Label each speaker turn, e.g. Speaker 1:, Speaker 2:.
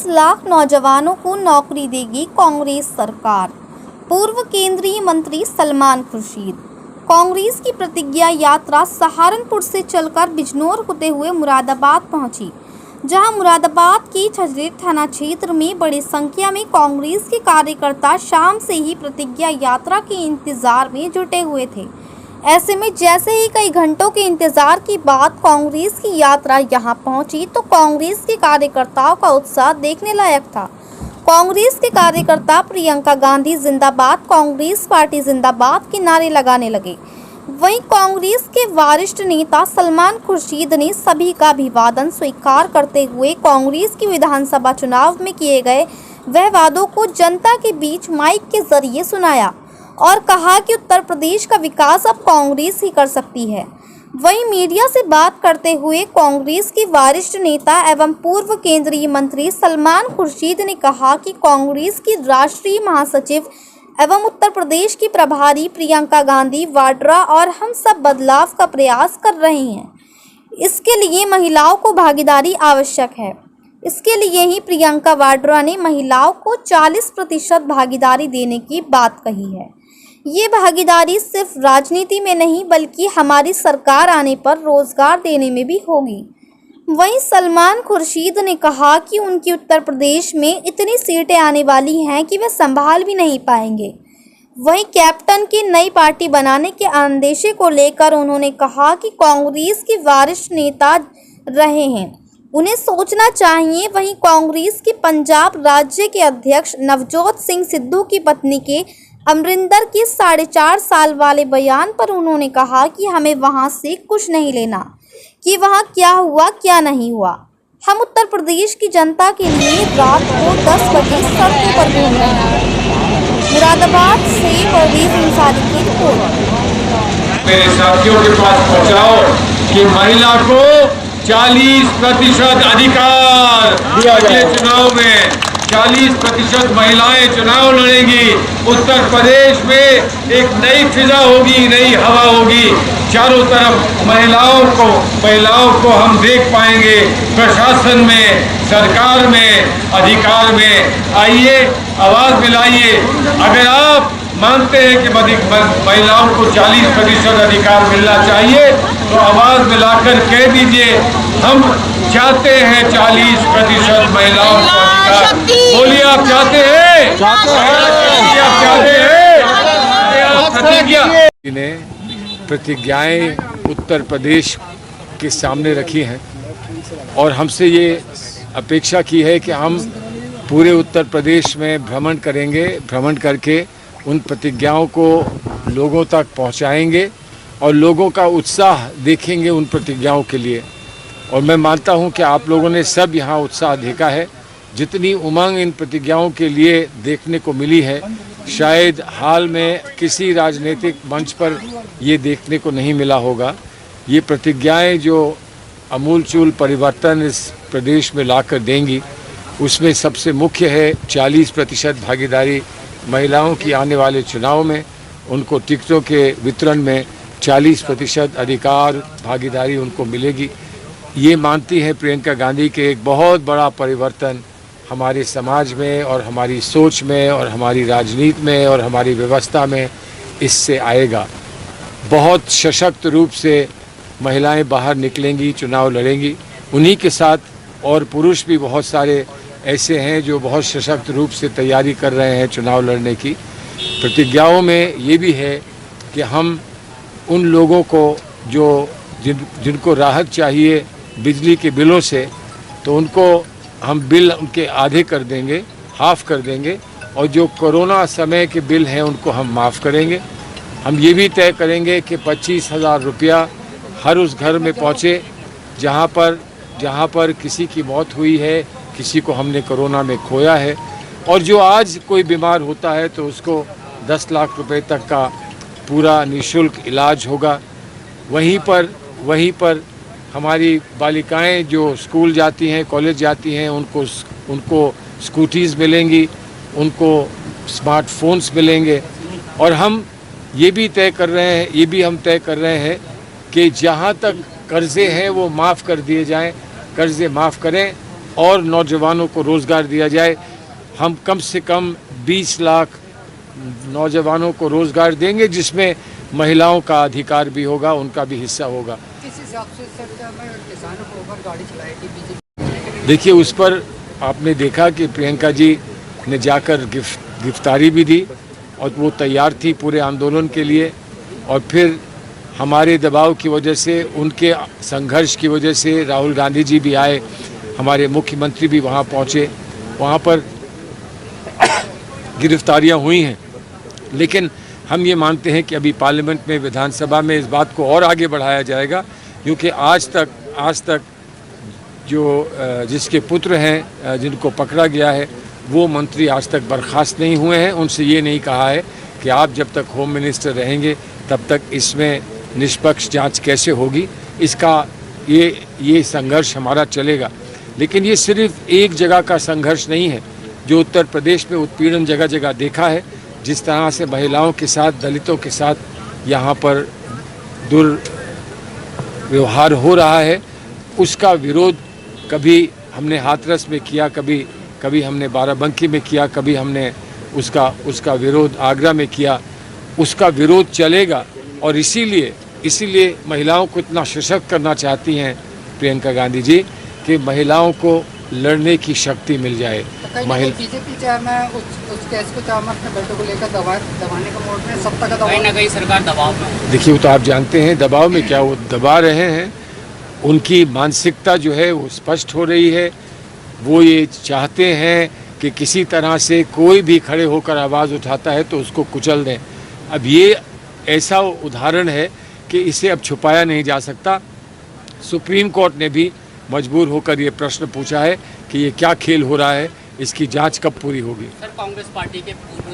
Speaker 1: 20 लाख नौजवानों को नौकरी देगी कांग्रेस सरकार। पूर्व केंद्रीय मंत्री सलमान खुर्शीद। कांग्रेस की प्रतिज्ञा यात्रा सहारनपुर से चलकर बिजनौर होते हुए मुरादाबाद पहुंची, जहां मुरादाबाद के छजरेट थाना क्षेत्र में बड़ी संख्या में कांग्रेस के कार्यकर्ता शाम से ही प्रतिज्ञा यात्रा के इंतजार में जुटे हुए थे। ऐसे में जैसे ही कई घंटों के इंतजार के बाद कांग्रेस की यात्रा यहां पहुंची तो कांग्रेस के कार्यकर्ताओं का उत्साह देखने लायक था। कांग्रेस के कार्यकर्ता प्रियंका गांधी जिंदाबाद, कांग्रेस पार्टी जिंदाबाद के नारे लगाने लगे। वहीं कांग्रेस के वरिष्ठ नेता सलमान खुर्शीद ने सभी का अभिवादन स्वीकार करते हुए कांग्रेस की विधानसभा चुनाव में किए गए वह वादों को जनता के बीच माइक के जरिए सुनाया और कहा कि उत्तर प्रदेश का विकास अब कांग्रेस ही कर सकती है। वहीं मीडिया से बात करते हुए कांग्रेस के वरिष्ठ नेता एवं पूर्व केंद्रीय मंत्री सलमान खुर्शीद ने कहा कि कांग्रेस की राष्ट्रीय महासचिव एवं उत्तर प्रदेश की प्रभारी प्रियंका गांधी वाड्रा और हम सब बदलाव का प्रयास कर रहे हैं। इसके लिए महिलाओं को भागीदारी आवश्यक है। इसके लिए ही प्रियंका वाड्रा ने महिलाओं को 40% भागीदारी देने की बात कही है। ये भागीदारी सिर्फ राजनीति में नहीं बल्कि हमारी सरकार आने पर रोजगार देने में भी होगी। वहीं सलमान खुर्शीद ने कहा कि उनकी उत्तर प्रदेश में इतनी सीटें आने वाली हैं कि वे संभाल भी नहीं पाएंगे। वहीं कैप्टन की नई पार्टी बनाने के अंदेशे को लेकर उन्होंने कहा कि कांग्रेस के वरिष्ठ नेता रहे हैं, उन्हें सोचना चाहिए। वहीं कांग्रेस के पंजाब राज्य के अध्यक्ष नवजोत सिंह सिद्धू की पत्नी के अमरिंदर के 4.5 साल वाले बयान पर उन्होंने कहा कि हमें वहां से कुछ नहीं लेना कि वहां क्या हुआ क्या नहीं हुआ। हम उत्तर प्रदेश की जनता के लिए रात को 10 बजे सड़कों पर घूम रहे हैं। मुरादाबाद से परवेज अंसारी की रिपोर्ट।
Speaker 2: मेरे साथियों के पास पहुंचाओ कि महिला को 40% अधिकार दिया जाए। चुनाव में 40% महिलाएं चुनाव लड़ेंगी। उत्तर प्रदेश में एक नई फिजा होगी, नई हवा होगी। चारों तरफ महिलाओं को हम देख पाएंगे, प्रशासन में, सरकार में, अधिकार में। आइए आवाज मिलाइए। अगर आप मानते हैं कि महिलाओं को 40% अधिकार मिलना चाहिए तो आवाज मिलाकर कह दीजिए, हम चाहते हैं 40% महिलाओं को अधिकार। बोलिए, आप चाहते हैं? आप चाहते हैं?
Speaker 3: ने प्रतिज्ञाएं उत्तर प्रदेश के सामने रखी हैं और हमसे ये अपेक्षा की है कि हम पूरे उत्तर प्रदेश में भ्रमण करेंगे। भ्रमण करके उन प्रतिज्ञाओं को लोगों तक पहुंचाएंगे और लोगों का उत्साह देखेंगे उन प्रतिज्ञाओं के लिए। और मैं मानता हूं कि आप लोगों ने सब यहाँ उत्साह देखा है। जितनी उमंग इन प्रतिज्ञाओं के लिए देखने को मिली है, शायद हाल में किसी राजनीतिक मंच पर ये देखने को नहीं मिला होगा। ये प्रतिज्ञाएं जो अमूलचूल परिवर्तन इस प्रदेश में लाकर देंगी, उसमें सबसे मुख्य है 40% भागीदारी महिलाओं की आने वाले चुनाव में। उनको टिकटों के वितरण में 40% अधिकार भागीदारी उनको मिलेगी। ये मानती हैं प्रियंका गांधी के एक बहुत बड़ा परिवर्तन हमारे समाज में और हमारी सोच में और हमारी राजनीति में और हमारी व्यवस्था में इससे आएगा। बहुत सशक्त रूप से महिलाएं बाहर निकलेंगी, चुनाव लड़ेंगी। उन्हीं के साथ और पुरुष भी बहुत सारे ऐसे हैं जो बहुत सशक्त रूप से तैयारी कर रहे हैं चुनाव लड़ने की। प्रतिज्ञाओं में ये भी है कि हम उन लोगों को जिनको राहत चाहिए बिजली के बिलों से, तो उनको हम बिल उनके आधे कर देंगे, हाफ कर देंगे। और जो कोरोना समय के बिल हैं उनको हम माफ़ करेंगे। हम ये भी तय करेंगे कि 25,000 रुपया हर उस घर में पहुँचे जहाँ पर किसी की मौत हुई है, किसी को हमने कोरोना में खोया है। और जो आज कोई बीमार होता है तो उसको 10 लाख रुपए तक का पूरा निःशुल्क इलाज होगा। वहीं पर हमारी बालिकाएं जो स्कूल जाती हैं, कॉलेज जाती हैं, उनको स्कूटीज़ मिलेंगी, उनको स्मार्टफोन्स मिलेंगे। और हम ये भी तय कर रहे हैं कि जहाँ तक कर्ज़े हैं वो माफ़ कर दिए जाएं, कर्ज़े माफ़ करें। और नौजवानों को रोज़गार दिया जाए। हम कम से कम 20 लाख नौजवानों को रोज़गार देंगे, जिसमें महिलाओं का अधिकार भी होगा, उनका भी हिस्सा होगा।
Speaker 4: किस हिसाब से सरकार में किसानों को ऊपर गाड़ी चलाएगी बीजेपी?
Speaker 3: देखिए, उस पर आपने देखा कि प्रियंका जी ने जाकर गिरफ्तारी भी दी और वो तैयार थी पूरे आंदोलन के लिए, और फिर हमारे दबाव की वजह से, उनके संघर्ष की वजह से राहुल गांधी जी भी आए, हमारे मुख्यमंत्री भी वहाँ पहुँचे, वहाँ पर गिरफ्तारियाँ हुई हैं। लेकिन हम ये मानते हैं कि अभी पार्लियामेंट में, विधानसभा में इस बात को और आगे बढ़ाया जाएगा, क्योंकि आज तक जो जिसके पुत्र हैं जिनको पकड़ा गया है, वो मंत्री आज तक बर्खास्त नहीं हुए हैं। उनसे ये नहीं कहा है कि आप जब तक होम मिनिस्टर रहेंगे तब तक इसमें निष्पक्ष जांच कैसे होगी। इसका ये संघर्ष हमारा चलेगा। लेकिन ये सिर्फ एक जगह का संघर्ष नहीं है। जो उत्तर प्रदेश में उत्पीड़न जगह जगह देखा है, जिस तरह से महिलाओं के साथ, दलितों के साथ यहाँ पर दुर्व्यवहार हो रहा है, उसका विरोध कभी हमने हाथरस में किया, कभी हमने बाराबंकी में किया, कभी हमने उसका विरोध आगरा में किया। उसका विरोध चलेगा, और इसीलिए महिलाओं को इतना सशक्त करना चाहती हैं प्रियंका गांधी जी कि महिलाओं को लड़ने की शक्ति मिल जाए।
Speaker 4: बीजेपी चाहे उस केस को चाहे अपने बेटों को लेकर दबाने का मोड में, सत्ता का दबाव, कहीं ना कहीं सरकार दबाव में।
Speaker 3: देखिए, वो तो आप जानते हैं दबाव में क्या, वो दबा रहे हैं। उनकी मानसिकता जो है वो स्पष्ट हो रही है। वो ये चाहते हैं कि किसी तरह से कोई भी खड़े होकर आवाज़ उठाता है तो उसको कुचल दें। अब ये ऐसा उदाहरण है कि इसे अब छुपाया नहीं जा सकता। सुप्रीम कोर्ट ने भी मजबूर होकर ये प्रश्न पूछा है कि ये क्या खेल हो रहा है, इसकी जांच कब पूरी होगी।
Speaker 4: सर, कांग्रेस पार्टी के पूर्व